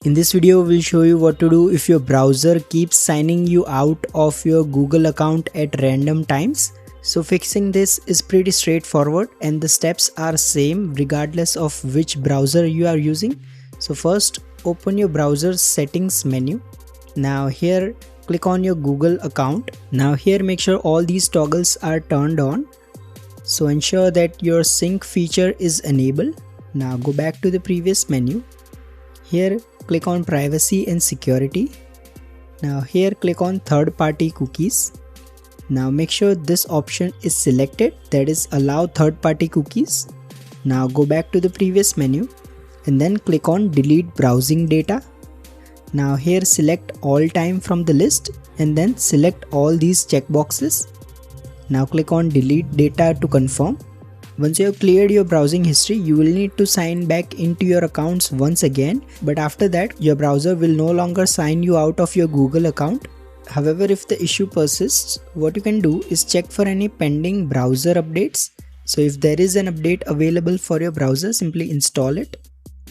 In this video, we'll show you what to do if your browser keeps signing you out of your Google account at random times. So fixing this is pretty straightforward and the steps are same regardless of which browser you are using. So first, open your browser's settings menu. Now here, click on your Google account. Now here, make sure all these toggles are turned on. So ensure that your sync feature is enabled. Now go back to the previous menu. Here, click on privacy and security. Now here, click on third-party cookies. Now make sure this option is selected, that is allow third-party cookies. Now go back to the previous menu and then click on delete browsing data. Now here, select all time from the list and then select all these checkboxes. Now click on delete data to confirm. Once you have cleared your browsing history, you will need to sign back into your accounts once again, but after that your browser will no longer sign you out of your Google account. However, if the issue persists, what you can do is check for any pending browser updates. So if there is an update available for your browser, simply install it.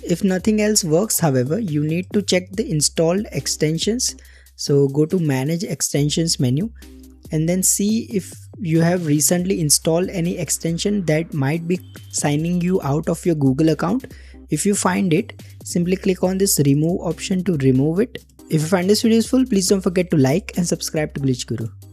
If nothing else works, however, you need to check the installed extensions. So go to manage extensions menu and then see if you have recently installed any extension that might be signing you out of your Google account. If you find it, simply click on this remove option to remove it. If you find this video useful, please don't forget to like and subscribe to Glitch Guru.